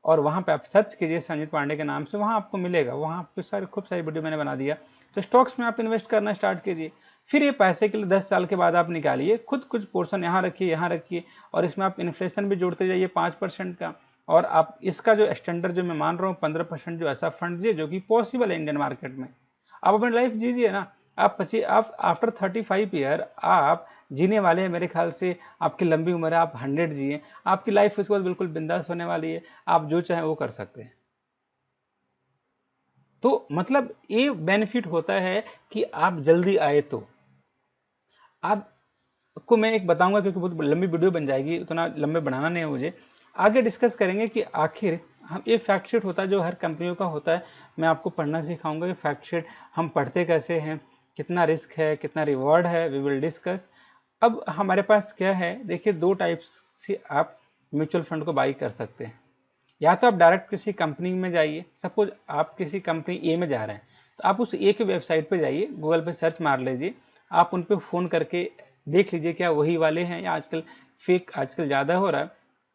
और वहाँ पे आप सर्च कीजिए संजीत पांडे के नाम से, वहाँ आपको मिलेगा। वहाँ आपको सारे खूब सारी वीडियो मैंने बना दिया। तो स्टॉक्स में आप इन्वेस्ट करना स्टार्ट कीजिए। फिर ये पैसे के लिए 10 साल के बाद आप निकालिए, खुद कुछ पोर्शन यहाँ रखिए, यहाँ रखिए, और इसमें आप इन्फ्लेशन भी जोड़ते जाइए 5% का। और आप इसका जो स्टैंडर्ड जो मैं मान रहा हूँ 15% जो ऐसा फंड दीजिए जो कि पॉसिबल है इंडियन मार्केट में। आप अपनी लाइफ जीजिए ना। आप आफ्टर 35 ईयर आप जीने वाले हैं, मेरे ख्याल से आपकी लंबी उम्र है, आप 100 जिए, आपकी लाइफ उसके बाद बिल्कुल बिंदास होने वाली है, आप जो चाहें वो कर सकते हैं। तो मतलब ये बेनिफिट होता है कि आप जल्दी आए। तो आपको मैं एक बताऊंगा, क्योंकि बहुत लंबी वीडियो बन जाएगी, उतना लंबे बनाना नहीं है मुझे। आगे डिस्कस करेंगे कि आखिर हम ये फैक्ट शीट होता है जो हर कंपनियों का होता है, मैं आपको पढ़ना सिखाऊंगा कि फैक्ट शीट हम पढ़ते कैसे हैं, कितना रिस्क है, कितना रिवॉर्ड है, वी विल डिस्कस। अब हमारे पास क्या है, देखिए 2 टाइप्स से आप म्यूचुअल फंड को बाई कर सकते हैं। या तो आप डायरेक्ट किसी कंपनी में जाइए, सपोज आप किसी कंपनी ए में जा रहे हैं तो आप उस ए की वेबसाइट पे जाइए, गूगल पे सर्च मार लीजिए, आप उन पे फ़ोन करके देख लीजिए क्या वही वाले हैं या आजकल फेक आजकल ज़्यादा हो रहा है।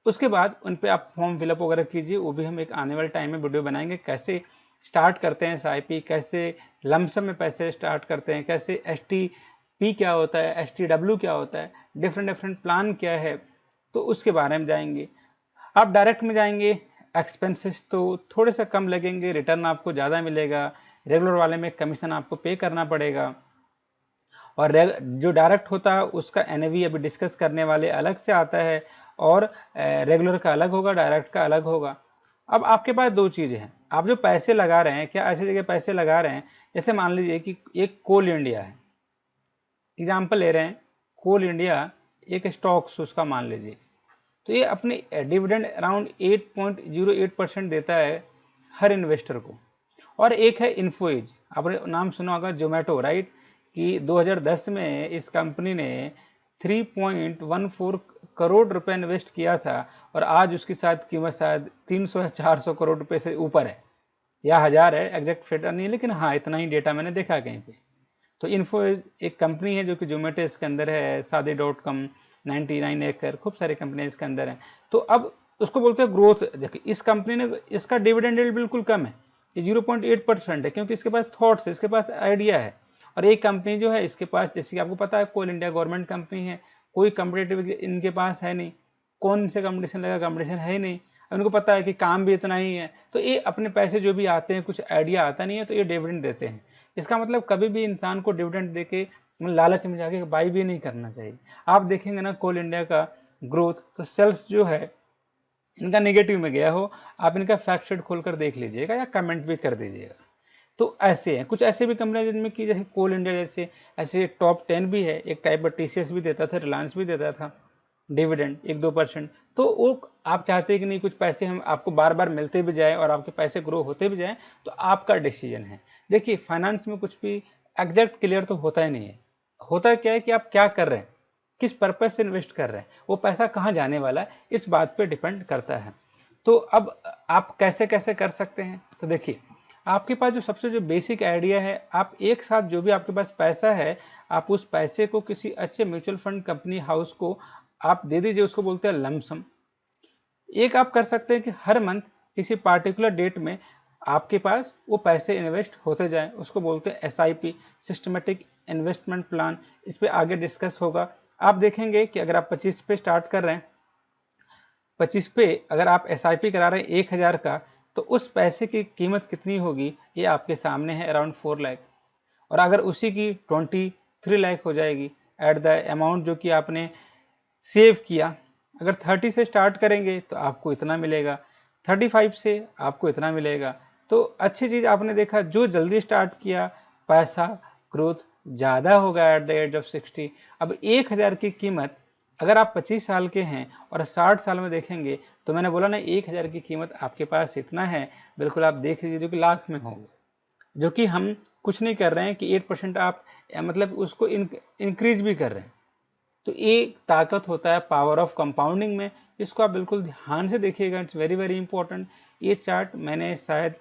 उसके बाद उन पे आप फॉर्म फिलअप वगैरह कीजिए, वो भी हम एक आने वाले टाइम में वीडियो बनाएंगे, कैसे स्टार्ट करते हैं SIP, कैसे लमसम में पैसे स्टार्ट करते हैं, कैसे STP क्या होता है, STW क्या होता है, डिफरेंट डिफरेंट प्लान क्या है, तो उसके बारे में जाएंगे। आप डायरेक्ट में जाएंगे, एक्सपेंसेस तो थोड़े से कम लगेंगे, रिटर्न आपको ज़्यादा मिलेगा, रेगुलर वाले में कमीशन आपको पे करना पड़ेगा, और जो डायरेक्ट होता है उसका NAV अभी डिस्कस करने वाले अलग से आता है, और रेगुलर का अलग होगा, डायरेक्ट का अलग होगा। अब आपके पास 2 चीज़ें हैं, आप जो पैसे लगा रहे हैं, क्या ऐसी जगह पैसे लगा रहे हैं, जैसे मान लीजिए कि एक कोल इंडिया है, एग्जाम्पल ले रहे हैं, कोल इंडिया एक स्टॉक्स उसका मान लीजिए, तो ये अपने डिविडेंड अराउंड 8.08% देता है हर इन्वेस्टर को। और एक है इन्फोएज, आपने नाम सुना होगा, जोमेटो, राइट, कि 2010 में इस कंपनी ने 3.14 करोड़ रुपए इन्वेस्ट किया था, और आज उसकी शायद कीमत शायद 300 या 400 करोड़ रुपए से ऊपर है, या 1000 है, एग्जैक्ट फिगर नहीं है, लेकिन हाँ इतना ही डेटा मैंने देखा कहीं पे। तो इन्फो एक कंपनी है जो कि जोमेटो इसके अंदर है, Saade.com, 99 एकड़, खूब सारी कंपनियां इसके अंदर हैं। तो अब उसको बोलते हैं ग्रोथ। देखिए इस कंपनी ने, इसका डिविडेंड यील्ड बिल्कुल कम है, ये 0.8% है, क्योंकि इसके पास थॉट्स है, इसके पास आइडिया है। और एक कंपनी जो है इसके पास, जैसे कि आपको पता है कोल इंडिया गवर्नमेंट कंपनी है, कोई कम्पिटेटिव इनके पास है नहीं, कौन से कंपटीशन लगा, कंपटीशन है ही नहीं, उनको पता है कि काम भी इतना ही है, तो ये अपने पैसे जो भी आते हैं, कुछ आइडिया आता नहीं है तो ये डिविडेंड देते हैं। इसका मतलब कभी भी इंसान को डिविडेंड देके लालच में जाके बाई भी नहीं करना चाहिए। आप देखेंगे ना कोल इंडिया का ग्रोथ, तो सेल्स जो है इनका नेगेटिव में गया हो, आप इनका फैक्ट शीट खोलकर देख लीजिएगा या कमेंट भी कर दीजिएगा। तो ऐसे हैं कुछ ऐसे भी कंपनियां जिनमें कि जैसे कोल इंडिया जैसे, ऐसे टॉप 10 भी है, एक टाइप पर TCS भी देता था, रिलायंस भी देता था डिविडेंड 1-2%। तो वो आप चाहते हैं कि नहीं कुछ पैसे हम आपको बार बार मिलते भी जाए और आपके पैसे ग्रो होते भी जाए, तो आपका डिसीजन है। देखिए फाइनेंस में कुछ भी एग्जैक्ट क्लियर तो होता ही नहीं है, होता क्या है कि आप क्या कर रहे हैं, किस पर्पज से इन्वेस्ट कर रहे हैं, वो पैसा कहाँ जाने वाला है, इस बात पे डिपेंड करता है। तो अब आप कैसे कैसे कर सकते हैं, तो देखिए आपके पास जो सबसे जो बेसिक आइडिया है, आप एक साथ जो भी आपके पास पैसा है, आप उस पैसे को किसी अच्छे म्यूचुअल फंड कंपनी हाउस को आप दे दीजिए, उसको बोलते हैं लमसम। एक आप कर सकते हैं कि हर मंथ किसी पार्टिकुलर डेट में आपके पास वो पैसे इन्वेस्ट होते जाएं, उसको बोलते हैं SIP, सिस्टमेटिक इन्वेस्टमेंट प्लान। इस पर आगे डिस्कस होगा। आप देखेंगे कि अगर आप 25 पे स्टार्ट कर रहे हैं, 25 पे अगर आप SIP करा रहे हैं 1000 का, तो उस पैसे की कीमत कितनी होगी ये आपके सामने है, अराउंड 4 लाख। और अगर उसी की 23 लाख हो जाएगी एट द अमाउंट जो कि आपने सेव किया, अगर 30 से स्टार्ट करेंगे तो आपको इतना मिलेगा, 35 से आपको इतना मिलेगा। तो अच्छी चीज़ आपने देखा, जो जल्दी स्टार्ट किया पैसा ग्रोथ ज़्यादा होगा एट द एज ऑफ 60। अब 1000 की कीमत अगर आप 25 साल के हैं और 60 साल में देखेंगे, तो मैंने बोला ना 1000 की कीमत आपके पास इतना है, बिल्कुल आप देख लीजिए जो कि लाख में होगा, जो कि हम कुछ नहीं कर रहे हैं कि 8% आप मतलब उसको इंक्रीज भी कर रहे हैं। तो ये ताकत होता है पावर ऑफ कंपाउंडिंग में, इसको आप बिल्कुल ध्यान से देखिएगा, इट्स वेरी वेरी इंपॉर्टेंट। ये चार्ट मैंने शायद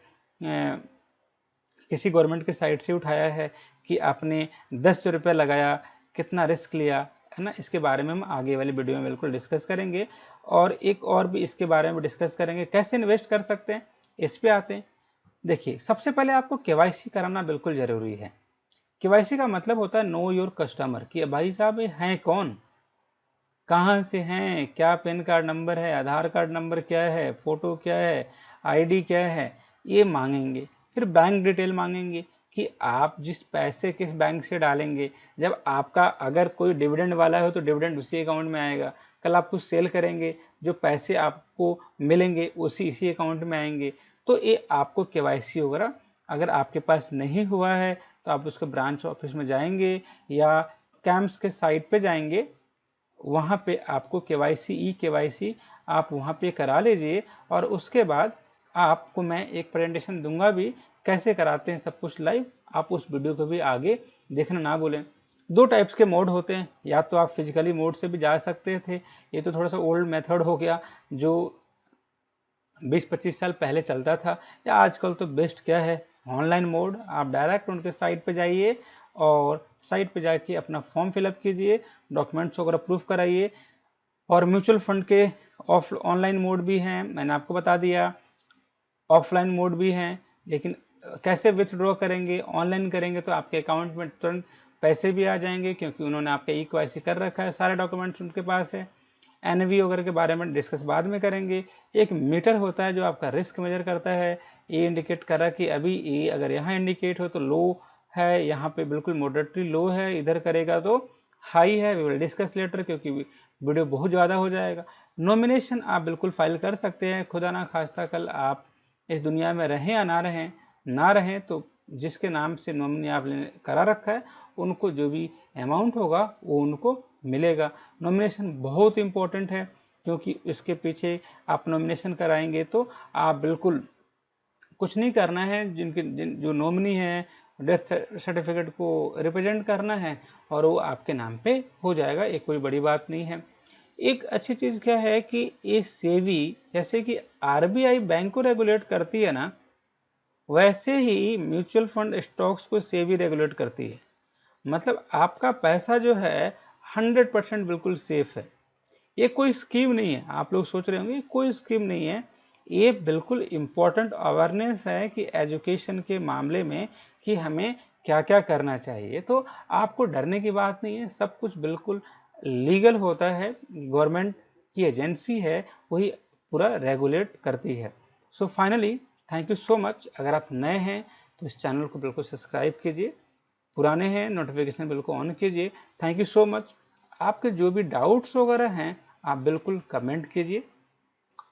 किसी गवर्नमेंट के साइट से उठाया है कि आपने 10 रुपये लगाया, कितना रिस्क लिया है ना, इसके बारे में हम आगे वाली वीडियो में बिल्कुल डिस्कस करेंगे। और एक और भी इसके बारे में डिस्कस करेंगे कैसे इन्वेस्ट कर सकते हैं, इस पे आते हैं। देखिए सबसे पहले आपको KYC कराना बिल्कुल ज़रूरी है। KYC का मतलब होता है नो योर कस्टमर, कि भाई साहब ये हैं कौन, कहाँ से हैं, क्या पैन कार्ड नंबर है, आधार कार्ड नंबर क्या है, फ़ोटो क्या है, ID क्या है, ये मांगेंगे। फिर बैंक डिटेल मांगेंगे कि आप जिस पैसे किस बैंक से डालेंगे, जब आपका अगर कोई डिविडेंड वाला हो तो डिविडेंड उसी अकाउंट में आएगा, कल आप कुछ सेल करेंगे जो पैसे आपको मिलेंगे उसी इसी अकाउंट में आएंगे। तो ये आपको KYC वगैरह अगर आपके पास नहीं हुआ है तो आप उसके ब्रांच ऑफिस में जाएंगे या कैंप्स के साइट पे जाएंगे, वहाँ पे आपको KYC, ई KYC आप वहाँ पे करा लीजिए। और उसके बाद आपको मैं एक प्रेजेंटेशन दूंगा भी, कैसे कराते हैं सब कुछ लाइव, आप उस वीडियो को भी आगे देखना ना भूलें। 2 टाइप्स के मोड होते हैं, या तो आप फिजिकली मोड से भी जा सकते थे, ये तो थोड़ा सा ओल्ड मेथड हो गया जो 20-25 साल पहले चलता था, या आजकल तो बेस्ट क्या है, ऑनलाइन मोड। आप डायरेक्ट उनके साइट पे जाइए और साइट पे जाके अपना फॉर्म फिलअप कीजिए, डॉक्यूमेंट्स वगैरह प्रूफ कराइए। और म्यूचुअल फंड के ऑनलाइन मोड भी हैं, मैंने आपको बता दिया, ऑफलाइन मोड भी हैं। लेकिन कैसे विथड्रॉ करेंगे, ऑनलाइन करेंगे तो आपके अकाउंट में तुरंत पैसे भी आ जाएंगे, क्योंकि उन्होंने आपका EKYC कर रखा है, सारे डॉक्यूमेंट्स उनके पास है। NAV वगैरह के बारे में डिस्कस बाद में करेंगे। एक मीटर होता है जो आपका रिस्क मेजर करता है, ये इंडिकेट कर रहा है कि अभी ये अगर यहाँ इंडिकेट हो तो लो है, यहाँ पे बिल्कुल मॉडरेटली लो है, इधर करेगा तो हाई है। वी विल डिस्कस लेटर, क्योंकि वीडियो बहुत ज़्यादा हो जाएगा। नॉमिनेशन आप बिल्कुल फाइल कर सकते हैं, खुदा ना खास्ता कल आप इस दुनिया में रहें या ना रहें तो जिसके नाम से नॉमिनी आपने करा रखा है उनको जो भी अमाउंट होगा वो उनको मिलेगा। नॉमिनेशन बहुत इंपॉर्टेंट है, क्योंकि इसके पीछे आप नॉमिनेशन कराएंगे तो आप बिल्कुल कुछ नहीं करना है, जो नॉमिनी है डेथ सर्टिफिकेट को रिप्रेजेंट करना है और वो आपके नाम पे हो जाएगा, एक कोई बड़ी बात नहीं है। एक अच्छी चीज़ क्या है कि ये सेबी जैसे कि RBI बैंक को रेगुलेट करती है ना, वैसे ही म्यूचुअल फंड स्टॉक्स को सेबी रेगुलेट करती है। मतलब आपका पैसा जो है 100% बिल्कुल सेफ है। ये कोई स्कीम नहीं है, आप लोग सोच रहे होंगे कोई स्कीम नहीं है, ये बिल्कुल इम्पोर्टेंट अवेयरनेस है कि एजुकेशन के मामले में कि हमें क्या क्या करना चाहिए। तो आपको डरने की बात नहीं है, सब कुछ बिल्कुल लीगल होता है, गवर्नमेंट की एजेंसी है वही पूरा रेगुलेट करती है। So finally thank you so much. अगर आप नए हैं तो इस चैनल को बिल्कुल सब्सक्राइब कीजिए, पुराने हैं नोटिफिकेशन बिल्कुल ऑन कीजिए। Thank you so much. आपके जो भी डाउट्स वगैरह हैं आप बिल्कुल कमेंट कीजिए,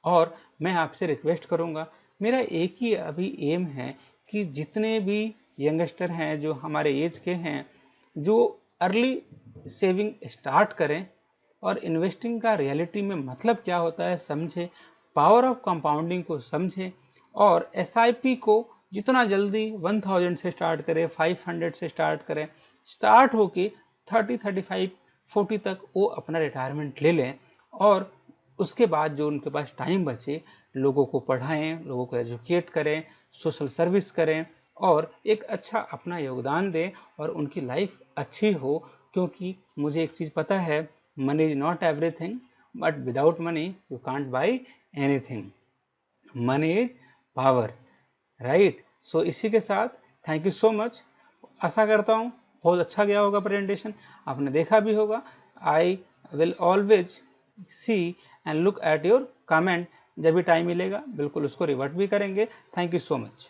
और मैं आपसे रिक्वेस्ट करूंगा, मेरा एक ही अभी एम है कि जितने भी यंगस्टर हैं जो हमारे एज के हैं, जो अर्ली सेविंग स्टार्ट करें और इन्वेस्टिंग का रियलिटी में मतलब क्या होता है समझें, पावर ऑफ कंपाउंडिंग को समझें, और SIP को जितना जल्दी 1000 से स्टार्ट करें, 500 से स्टार्ट करें, स्टार्ट होके 30, 35, 40 तक वो अपना रिटायरमेंट ले लें, और उसके बाद जो उनके पास टाइम बचे लोगों को पढ़ाएं, लोगों को एजुकेट करें, सोशल सर्विस करें और एक अच्छा अपना योगदान दें और उनकी लाइफ अच्छी हो। क्योंकि मुझे एक चीज़ पता है, money is not everything, but without money you can't buy anything. Money is power, right. So इसी के साथ थैंक यू सो मच। आशा करता हूँ बहुत अच्छा गया होगा प्रेजेंटेशन, आपने देखा भी होगा। I will always see and look at your comment, जब भी टाइम मिलेगा बिल्कुल उसको रिवर्ट भी करेंगे। Thank you so much.